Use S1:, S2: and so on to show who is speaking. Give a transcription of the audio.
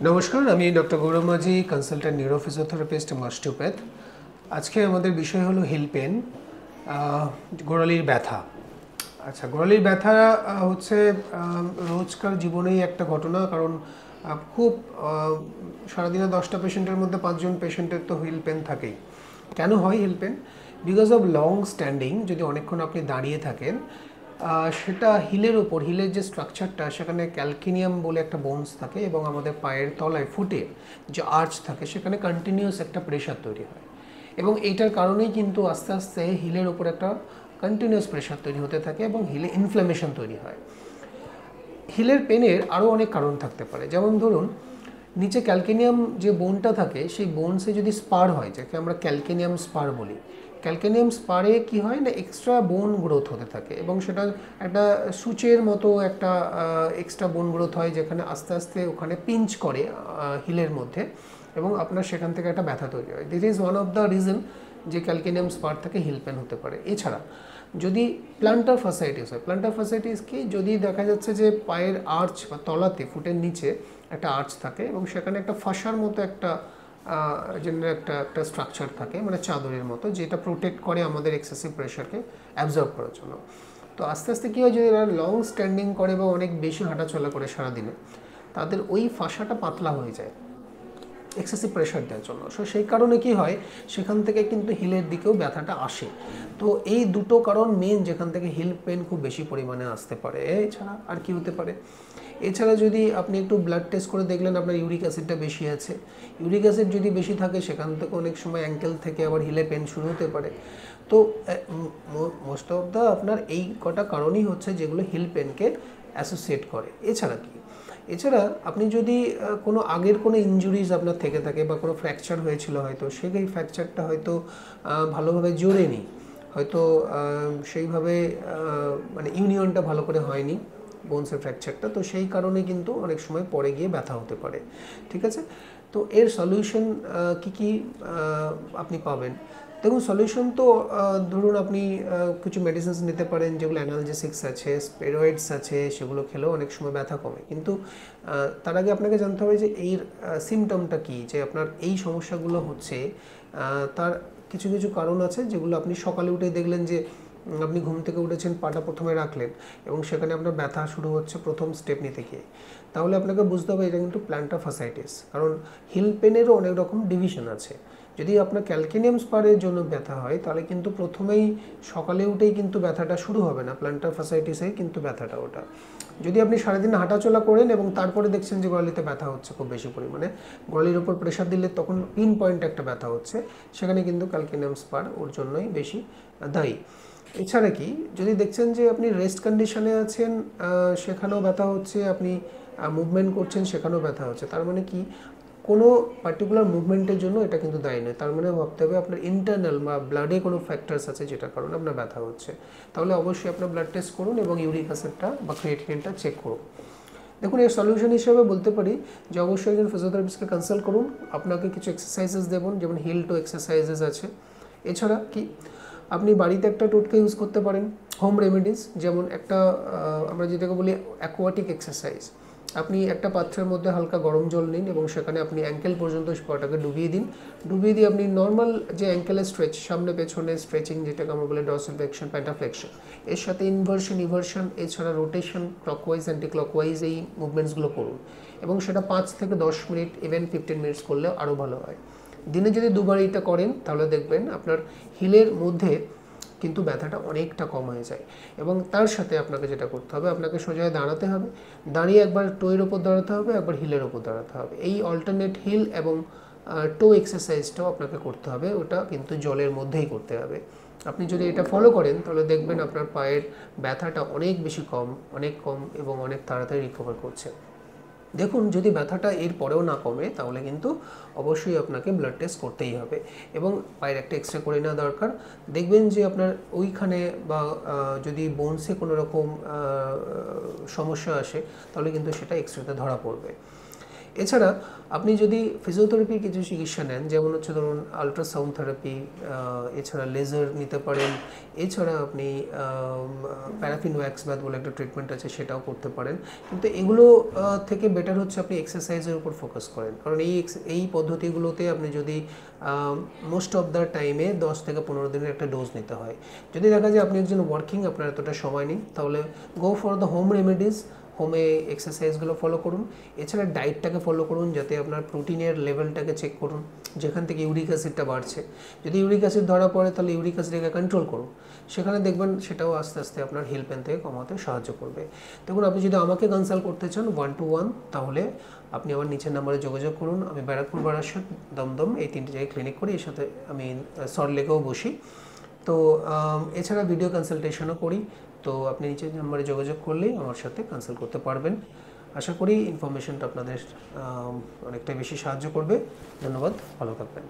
S1: নমস্কার, আমি ডক্টর গৌরব মাঝি, কনসালটেন্ট নিউরোফিজিওথেরাপিস্ট এবং অস্টিওপ্যাথ। আজকে আমাদের বিষয় হলো হিল পেন, গোড়ালির ব্যথা। আচ্ছা, গোড়ালির ব্যথা হচ্ছে রোজকার জীবনেই একটা ঘটনা, কারণ খুব সারাদিনে 10টা পেশেন্টের মধ্যে 5জন পেশেন্টের তো হিল পেন থাকেই। কেন হয় heel pain? Because of long standing. যদি অনেকক্ষণ আপনি দাঁড়িয়ে থাকেন, সেটা হিলের ওপর, হিলের যে স্ট্রাকচারটা, সেখানে ক্যালকিনিয়াম বলে একটা বোনস থাকে এবং আমাদের পায়ের তলায় ফুটে যে আর্চ থাকে, সেখানে কন্টিনিউয়াস একটা প্রেশার তৈরি হয় এবং এইটার কারণেই কিন্তু আস্তে আস্তে হিলের ওপর একটা কন্টিনিউয়াস প্রেশার তৈরি হতে থাকে এবং হিলে ইনফ্ল্যামেশন তৈরি হয়। হিলের পেনের আরও অনেক কারণ থাকতে পারে, যেমন ধরুন নিচে ক্যালকেনিয়াম যে বোনটা থাকে, সেই বোনসে যদি স্পার হয়, যাকে আমরা ক্যালকেনিয়াম স্পার বলি, ক্যালকেনিয়াম স্পারে কি হয় না, এক্সট্রা বোন গ্রোথ হতে থাকে এবং সেটা একটা সূচের মতো একটা এক্সট্রা বোন গ্রোথ হয়, যেখানে আস্তে আস্তে ওখানে পিঞ্চ করে হিলের মধ্যে এবং আপনার সেখান থেকে একটা ব্যথা তৈরি হয়। This is one of the reason যে ক্যালকেনিয়াম স্পার থেকে হিল পেন হতে পারে। এছাড়া যদি প্ল্যান্টার ফাসাইটিস হয়, প্ল্যান্টার ফাসাইটিস কি, যদি দেখা যাচ্ছে যে পায়ের আর্চ বা তলাতে ফুটের নিচে একটা আর্চ থাকে এবং সেখানে একটা ফাঁসার মতো একটা একটা স্ট্রাকচার থাকে, মানে চাদরের মতো, যেটা প্রোটেক্ট করে আমাদের এক্সেসিভ প্রেশারকে অ্যাবজর্ব করার জন্য। তো আস্তে আস্তে কী হয়, যদি এরা লং স্ট্যান্ডিং করে বা অনেক বেশি হাঁটাচলা করে সারাদিনে, তাদের ওই ফাঁসাটা পাতলা হয়ে যায় এক্সেসিভ প্রেশার দেওয়ার জন্য। সো সেই কারণে কি হয়, সেখান থেকে কিন্তু হিলের দিকেও ব্যথাটা আসে। তো এই দুটো কারণ মেন, যেখান থেকে হিল পেন খুব বেশি পরিমাণে আসতে পারে। এছাড়া আর কি হতে পারে? এছাড়া যদি আপনি একটু ব্লাড টেস্ট করে দেখলেন আপনার ইউরিক অ্যাসিডটা বেশি আছে, ইউরিক অ্যাসিড যদি বেশি থাকে, সেখান থেকে অনেক সময় অ্যাঙ্কেল থেকে আবার হিলে পেন শুরু হতে পারে। তো মোস্ট অফ দ্য আপনার এই কটা কারণই হচ্ছে যেগুলো হিল পেনকে অ্যাসোসিয়েট করে। এছাড়া কি? এছাড়া আপনি যদি কোনো আগের কোনো ইনজুরিজ আপনার থেকে থাকে বা কোনো ফ্র্যাকচার হয়েছিল, হয়তো সেই ফ্র্যাকচারটা হয়তো ভালোভাবে জোরেনি, হয়তো সেইভাবে মানে ইউনিয়নটা ভালো করে হয়নি বোনসের ফ্র্যাকচারটা, তো সেই কারণে কিন্তু অনেক সময় পরে গিয়ে ব্যথা হতে পারে। ঠিক আছে? তো এর সলিউশন কি আপনি পাবেন? দেখুন, সলিউশন তো ধরুন আপনি কিছু মেডিসিনস নিতে পারেন, যেগুলো অ্যানালজেসিক্স আছে, স্টেরয়েডস আছে, সেগুলো খেলেও অনেক সময় ব্যথা কমে। কিন্তু তার আগে আপনাকে জানতে হবে যে এর সিমটমটা কী, যে আপনার এই সমস্যাগুলো হচ্ছে। তার কিছু কিছু কারণ আছে, যেগুলো আপনি সকালে উঠেই দেখলেন যে আপনি ঘুম থেকে উঠেছেন, পাটা প্রথমে রাখলেন এবং সেখানে আপনার ব্যথা শুরু হচ্ছে প্রথম স্টেপ নিতে গিয়ে, তাহলে আপনাকে বুঝতে হবে এটা কিন্তু প্ল্যান্টার ফাসাইটিস। কারণ হিল পেনেরও অনেক রকম ডিভিশন আছে। যদি আপনার ক্যালকেনিয়াম স্পারের জন্য ব্যথা হয়, তাহলে কিন্তু প্রথমেই সকালে উঠেই কিন্তু ব্যথাটা শুরু হবে না, প্ল্যান্টার ফাসাইটিসে কিন্তু ব্যথাটা ওটা। যদি আপনি সারাদিন হাঁটাচলা করেন এবং তারপরে দেখছেন যে গোড়ালিতে ব্যথা হচ্ছে খুব বেশি পরিমাণে, গোড়ালির ওপর প্রেশার দিলে তখন পিন পয়েন্ট একটা ব্যথা হচ্ছে, সেখানে কিন্তু ক্যালকেনিয়াম স্পার ওর জন্যই বেশি দায়ী। এছাড়া কি, যদি দেখছেন যে আপনি রেস্ট কন্ডিশনে আছেন, সেখানেও ব্যথা হচ্ছে, আপনি মুভমেন্ট করছেন, সেখানেও ব্যথা হচ্ছে, তার মানে কি কোনো পার্টিকুলার মুভমেন্টের জন্য এটা কিন্তু দায়ী নয়। তার মানে ভাবতে হবে আপনার ইন্টারনাল বা ব্লাডে কোনো ফ্যাক্টরস আছে যেটার কারণে আপনার ব্যথা হচ্ছে। তাহলে অবশ্যই আপনার ব্লাড টেস্ট করুন এবং ইউরিক অ্যাসিডটা বা ক্রিয়েটিনিনটা চেক করুন। দেখুন, এর সলিউশন হিসেবে বলতে পারি যে অবশ্যই একজন ফিজিওথেরাপিস্টকে কনসাল্ট করুন। আপনাকে কিছু এক্সারসাইজেস দেবেন, যেমন হিল টো এক্সারসাইজেস আছে। এছাড়া কি, আপনি বাড়িতে একটা টোটকা ইউজ করতে পারেন, হোম রেমেডিস, যেমন একটা আমরা যেটাকে বলি অ্যাকোয়াটিক এক্সারসাইজ। আপনি একটা পাত্রের মধ্যে হালকা গরম জল নিন এবং সেখানে আপনি অ্যাঙ্কেল পর্যন্ত পাটাকে ডুবিয়ে দিন। ডুবিয়ে দিয়ে আপনি নর্মাল যে অ্যাঙ্কেলের স্ট্রেচ, সামনে পেছনে স্ট্রেচিং, যেটাকে আমরা বলি ডরসালফ্লেকশন, প্যান্টাফ্লেকশন, এর সাথে ইনভার্সন, ইভার্সন, এছাড়া রোটেশন, ক্লকওয়াইজ, অ্যান্টি ক্লকওয়াইজ, এই মুভমেন্টসগুলো করুন এবং সেটা 5 থেকে 10 মিনিট, ইভেন 15 মিনিটস করলে আরও ভালো হয়। দিনে যদি দুবার এইটা করেন, তাহলে দেখবেন আপনার হিলের মধ্যে কিন্তু ব্যথাটা অনেকটা কম হয়ে যায়। এবং তার সাথে আপনাকে যেটা করতে হবে, আপনাকে সোজা দাঁড়াতে হবে, দাঁড়িয়ে একবার টোয়ের ওপর দাঁড়াতে হবে, একবার হিলের ওপর দাঁড়াতে হবে। এই অল্টারনেট হিল এবং টো এক্সারসাইজটাও আপনাকে করতে হবে, ওটা কিন্তু জলের মধ্যেই করতে হবে। আপনি যদি এটা ফলো করেন, তাহলে দেখবেন আপনার পায়ের ব্যথাটা অনেক বেশি কম, অনেক কম এবং অনেক তাড়াতাড়ি রিকভার করছে। দেখুন, যদি ব্যথাটা এর পরেও না কমে, তাহলে কিন্তু অবশ্যই আপনাকে ব্লাড টেস্ট করতেই হবে এবং পায়ের একটা এক্সরে করে নেওয়া দরকার। দেখবেন যে আপনার ওইখানে বা যদি বোনসে কোনো রকম সমস্যা আসে, তাহলে কিন্তু সেটা এক্সরেতে ধরা পড়বে। এছাড়া আপনি যদি ফিজিওথেরাপির কিছু চিকিৎসা নেন, যেমন হচ্ছে ধরুন আলট্রাসাউন্ড থেরাপি, এছাড়া লেজার নিতে পারেন, এছাড়া আপনি প্যারাফিন ওয়্যাক্স বাথ বলে একটা ট্রিটমেন্ট আছে সেটাও করতে পারেন। কিন্তু এগুলো থেকে বেটার হচ্ছে আপনি এক্সারসাইজের উপর ফোকাস করেন, কারণ এই পদ্ধতিগুলোতে আপনি যদি মোস্ট অফ দ্য টাইমে 10 থেকে 15 দিনের একটা ডোজ নিতে হয়। যদি দেখা যায় আপনি একজন ওয়ার্কিং, আপনার এতটা সময় নেই, তাহলে go for the home remedies, হোমে এক্সারসাইজগুলো ফলো করুন। এছাড়া ডায়েটটাকে ফলো করুন, যাতে আপনার প্রোটিনের লেভেলটাকে চেক করুন, যেখান থেকে ইউরিক অ্যাসিডটা বাড়ছে। যদি ইউরিক অ্যাসিড ধরা পড়ে তাহলে ইউরিক অ্যাসিডকে কন্ট্রোল করুন, সেখানে দেখবেন সেটাও আস্তে আস্তে আপনার হিল পেন থেকে কমাতে সাহায্য করবে। দেখুন, আপনি যদি আমাকে কনসাল্ট করতে চান 1-to-1, তাহলে আপনি আমার নিচের নাম্বারে যোগাযোগ করুন। আমি ব্যারাকপুর, বারাসাত, দমদম এই 3টে জায়গায় ক্লিনিক করি, এর সাথে আমি সল্টলেকেও বসি। তো এছাড়া ভিডিও কনসালটেশনও করি। তো আপনি নিচের নাম্বারে যোগাযোগ করলেই আমার সাথে কনসাল্ট করতে পারবেন। আশা করি ইনফরমেশনটা আপনাদের অনেকটাই বেশি সাহায্য করবে। ধন্যবাদ, ভালো থাকবেন।